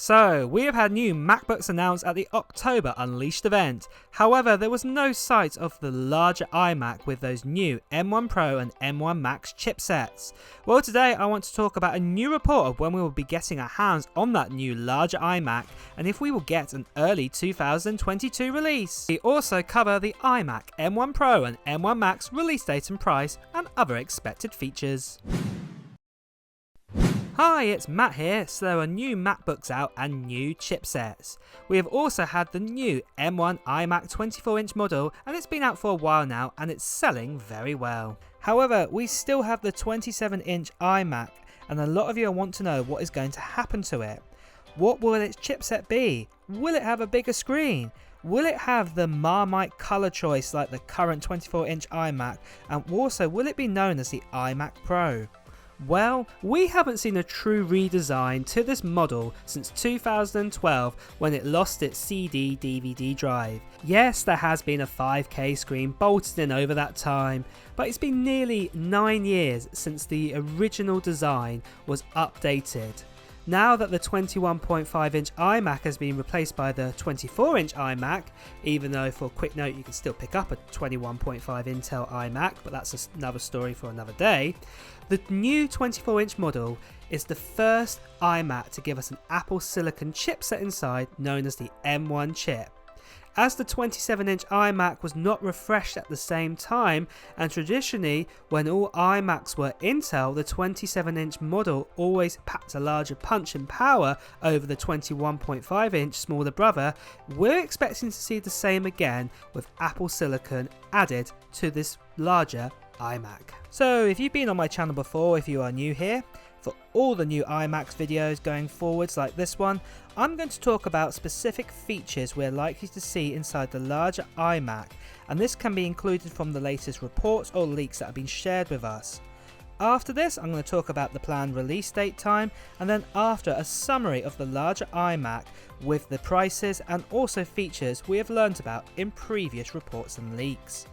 So, we have had new MacBooks announced at the October Unleashed event. However, there was no sight of the larger iMac with those new M1 Pro and M1 Max chipsets. Well, today I want to talk about a new report of when we will be getting our hands on that new larger iMac and if we will get an early 2022 release. We also cover the iMac M1 Pro and M1 Max release date and price and other expected features. Hi, it's Matt here. So there are new MacBooks out and new chipsets. We have also had the new M1 iMac 24-inch model and it's been out for a while now and it's selling very well. However, we still have the 27-inch iMac and a lot of you want to know what is going to happen to it. What will its chipset be? Will it have a bigger screen? Will it have the Marmite color choice like the current 24-inch iMac? And also, will it be known as the iMac Pro? Well, we haven't seen a true redesign to this model since 2012 when it lost its CD-DVD drive. Yes, there has been a 5K screen bolted in over that time, but it's been nearly 9 years since the original design was updated. Now that the 21.5-inch iMac has been replaced by the 24-inch iMac, even though for a quick note you can still pick up a 21.5 Intel iMac, but that's another story for another day, the new 24-inch model is the first iMac to give us an Apple Silicon chipset inside known as the M1 chip. As the 27-inch iMac was not refreshed at the same time, and traditionally when all iMacs were Intel, the 27-inch model always packed a larger punch and power over the 21.5-inch smaller brother, we're expecting to see the same again with Apple Silicon added to this larger iMac. So if you've been on my channel before, if you are new here, for all the new iMacs videos going forwards like this one, I'm going to talk about specific features we're likely to see inside the larger iMac, and this can be included from the latest reports or leaks that have been shared with us. After this, I'm going to talk about the planned release date time, and then after a summary of the larger iMac with the prices and also features we have learnt about in previous reports and leaks.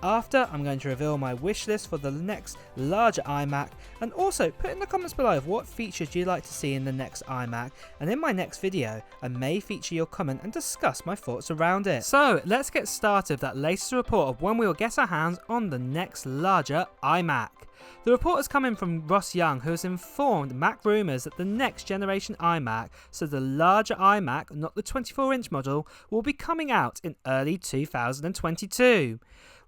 After, I'm going to reveal my wish list for the next larger iMac, and also put in the comments below of what features you'd like to see in the next iMac, and in my next video I may feature your comment and discuss my thoughts around it. So let's get started with that latest report of when we will get our hands on the next larger iMac. The report is coming from Ross Young, who has informed Mac Rumors that the next generation iMac, so the larger iMac, not the 24-inch model, will be coming out in early 2022.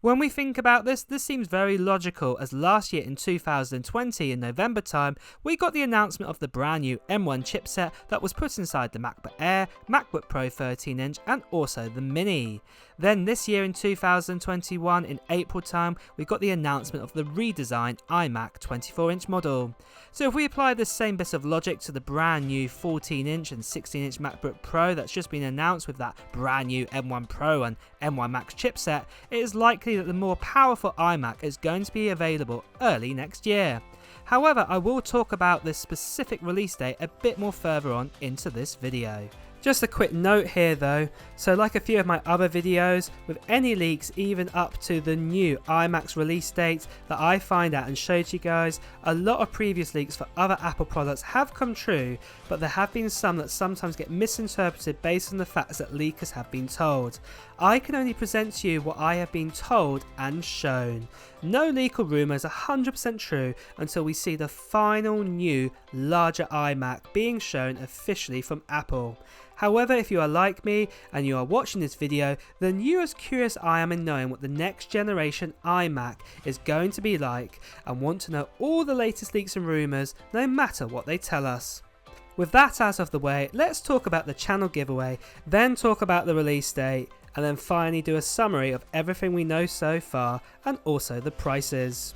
When we think about this seems very logical, as last year in 2020 in November time, we got the announcement of the brand new M1 chipset that was put inside the MacBook Air, MacBook Pro 13-inch and also the Mini. Then this year in 2021 in April time, we got the announcement of the redesigned iMac 24-inch model. So if we apply this same bit of logic to the brand new 14-inch and 16-inch MacBook Pro that's just been announced with that brand new M1 Pro and M1 Max chipset, it is likely that the more powerful iMac is going to be available early next year. However, I will talk about this specific release date a bit more further on into this video. Just a quick note here though, so like a few of my other videos, with any leaks even up to the new iMac's release date that I find out and showed you guys, a lot of previous leaks for other Apple products have come true, but there have been some that sometimes get misinterpreted based on the facts that leakers have been told. I can only present to you what I have been told and shown. No leak or rumour is 100% true until we see the final new larger iMac being shown officially from Apple. However, if you are like me and you are watching this video, then you're as curious I am in knowing what the next generation iMac is going to be like and want to know all the latest leaks and rumours no matter what they tell us. With that out of the way, let's talk about the channel giveaway, then talk about the release date, and then finally do a summary of everything we know so far and also the prices.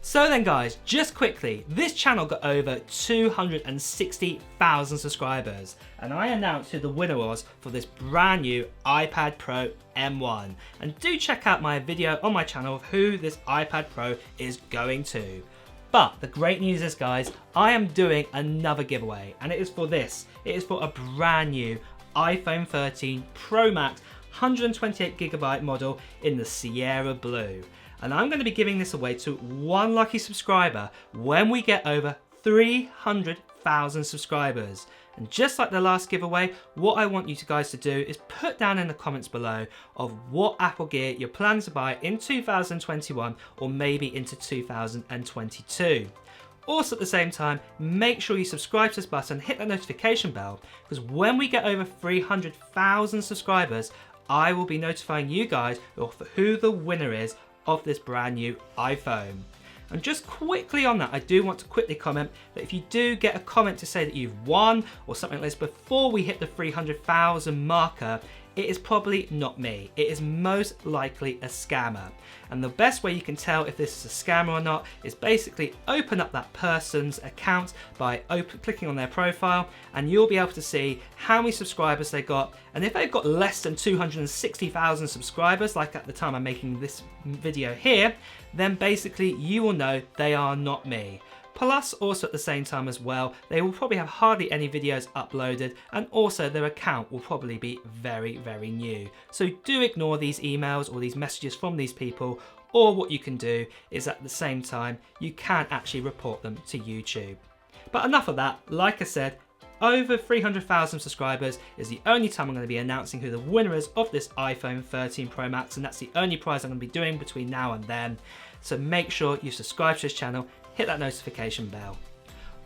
So then guys, just quickly, this channel got over 260,000 subscribers and I announced who the winner was for this brand new iPad Pro M1, and do check out my video on my channel of who this iPad Pro is going to. But the great news is guys, I am doing another giveaway and it is for this. It is for a brand new iPhone 13 Pro Max 128GB model in the Sierra Blue. And I'm going to be giving this away to one lucky subscriber when we get over 300,000 subscribers. And just like the last giveaway, what I want you guys to do is put down in the comments below of what Apple Gear you're planning to buy in 2021 or maybe into 2022. Also at the same time, make sure you subscribe to this button, hit that notification bell, because when we get over 300,000 subscribers, I will be notifying you guys of who the winner is of this brand new iPhone. And just quickly on that, I do want to quickly comment that if you do get a comment to say that you've won or something like this before we hit the 300,000 marker, it is probably not me. It is most likely a scammer. And the best way you can tell if this is a scammer or not is basically open up that person's account by clicking on their profile, and you'll be able to see how many subscribers they got. And if they've got less than 260,000 subscribers, like at the time I'm making this video here, then basically you will know they are not me. Plus, also at the same time as well, they will probably have hardly any videos uploaded, and also their account will probably be very, very new. So do ignore these emails or these messages from these people, or what you can do is at the same time, you can actually report them to YouTube. But enough of that. Like I said, over 300,000 subscribers is the only time I'm going to be announcing who the winner is of this iPhone 13 Pro Max, and that's the only prize I'm going to be doing between now and then. So make sure you subscribe to this channel, hit that notification bell.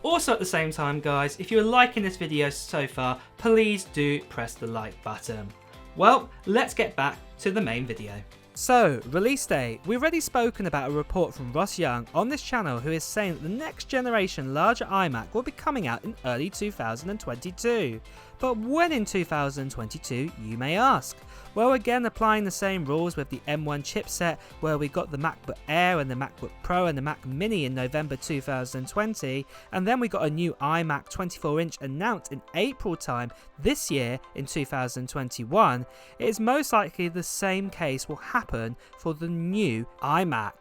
Also at the same time guys, if you're liking this video so far, please do press the like button. Well, let's get back to the main video. So, release date. We've already spoken about a report from Ross Young on this channel who is saying that the next generation larger iMac will be coming out in early 2022. But when in 2022, you may ask? Well, again, applying the same rules with the M1 chipset, where we got the MacBook Air and the MacBook Pro and the Mac Mini in November 2020, and then we got a new iMac 24-inch announced in April time this year in 2021, it is most likely the same case will happen for the new iMac.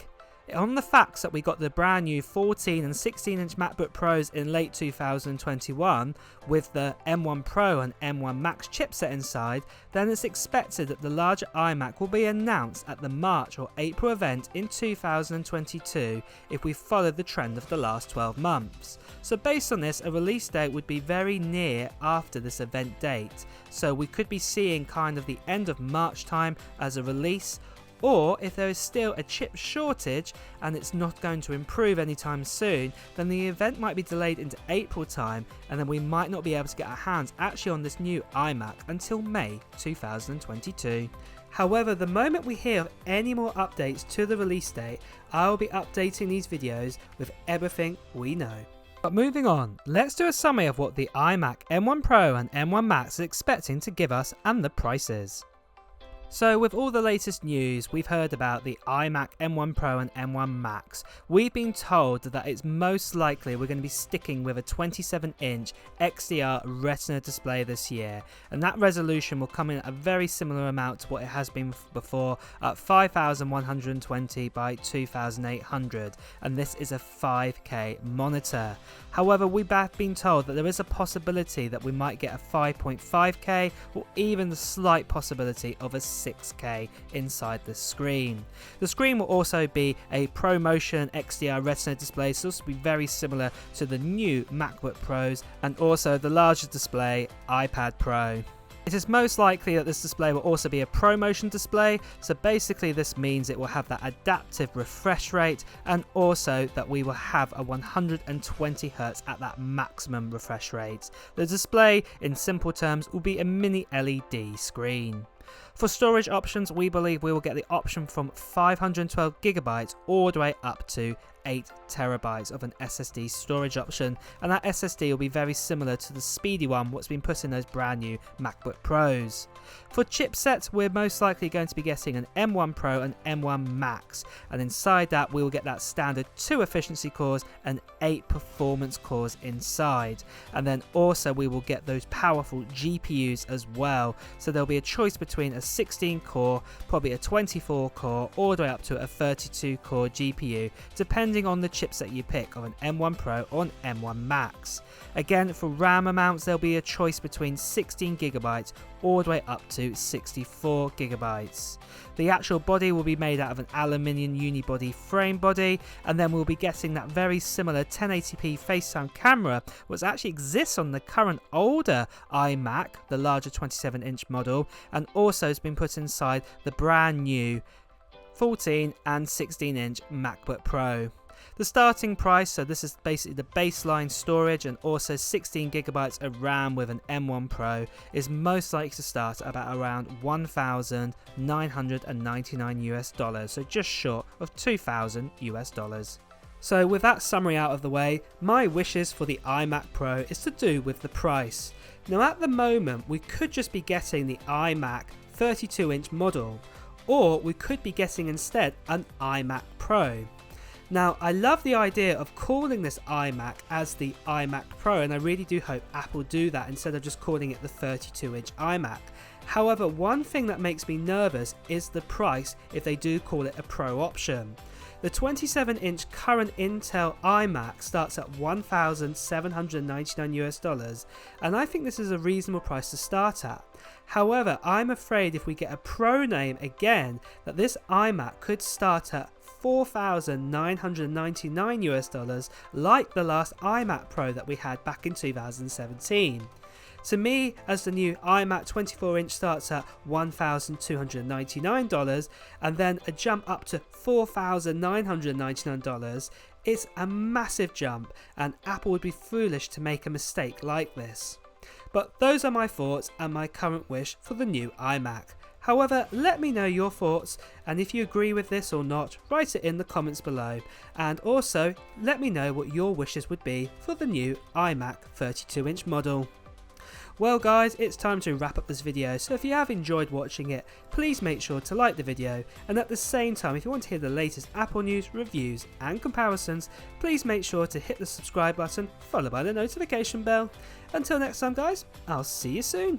On the facts that we got the brand new 14 and 16-inch MacBook Pros in late 2021 with the M1 Pro and M1 Max chipset inside, then it's expected that the larger iMac will be announced at the March or April event in 2022 if we follow the trend of the last 12 months. So based on this, a release date would be very near after this event date. So we could be seeing kind of the end of March time as a release, or if there is still a chip shortage and it's not going to improve anytime soon, then the event might be delayed into April time, and then we might not be able to get our hands actually on this new iMac until May 2022. However, the moment we hear of any more updates to the release date, I will be updating these videos with everything we know. But moving on, let's do a summary of what the iMac M1 Pro and M1 Max is expecting to give us and the prices. So with all the latest news we've heard about the iMac M1 Pro and M1 Max, we've been told that it's most likely we're going to be sticking with a 27-inch XDR Retina display this year, and that resolution will come in at a very similar amount to what it has been before at 5120 by 2800, and this is a 5K monitor. However, we have been told that there is a possibility that we might get a 5.5K or even the slight possibility of a 6K inside the screen. The screen will also be a ProMotion XDR Retina display, so this will be very similar to the new MacBook Pros and also the larger display iPad Pro. It is most likely that this display will also be a ProMotion display, so basically this means it will have that adaptive refresh rate, and also that we will have a 120Hz at that maximum refresh rate. The display, in simple terms, will be a mini LED screen. For storage options, we believe we will get the option from 512GB all the way up to 8TB of an SSD storage option, and that SSD will be very similar to the speedy one what's been put in those brand new MacBook Pros. For chipsets, we're most likely going to be getting an M1 Pro and M1 Max, and inside that we will get that standard 2 efficiency cores and 8 performance cores inside, and then also we will get those powerful GPUs as well, so there'll be a choice between a 16 core, probably a 24 core, all the way up to a 32 core GPU, depending depending on the chipset you pick of an M1 Pro or an M1 Max. Again, for RAM amounts there'll be a choice between 16GB all the way up to 64GB. The actual body will be made out of an aluminium unibody frame body, and then we'll be getting that very similar 1080p FaceTime camera which actually exists on the current older iMac, the larger 27-inch model, and also has been put inside the brand new 14 and 16-inch MacBook Pro. The starting price, so this is basically the baseline storage and also 16GB of RAM with an M1 Pro, is most likely to start at about around $1,999 so just short of $2,000. So with that summary out of the way, my wishes for the iMac Pro is to do with the price. Now at the moment we could just be getting the iMac 32-inch model, or we could be getting instead an iMac Pro. Now I love the idea of calling this iMac as the iMac Pro, and I really do hope Apple do that instead of just calling it the 32-inch iMac. However, one thing that makes me nervous is the price if they do call it a Pro option. The 27-inch current Intel iMac starts at $1,799, and I think this is a reasonable price to start at. However, I'm afraid if we get a Pro name again, that this iMac could start at $4,999 like the last iMac Pro that we had back in 2017. To me, as the new iMac 24-inch starts at $1,299 and then a jump up to $4,999, it's a massive jump, and Apple would be foolish to make a mistake like this. But those are my thoughts and my current wish for the new iMac. However, let me know your thoughts, and if you agree with this or not, write it in the comments below, and also let me know what your wishes would be for the new iMac 32-inch model. Well guys, it's time to wrap up this video, so if you have enjoyed watching it, please make sure to like the video, and at the same time if you want to hear the latest Apple news, reviews and comparisons, please make sure to hit the subscribe button followed by the notification bell. Until next time guys, I'll see you soon.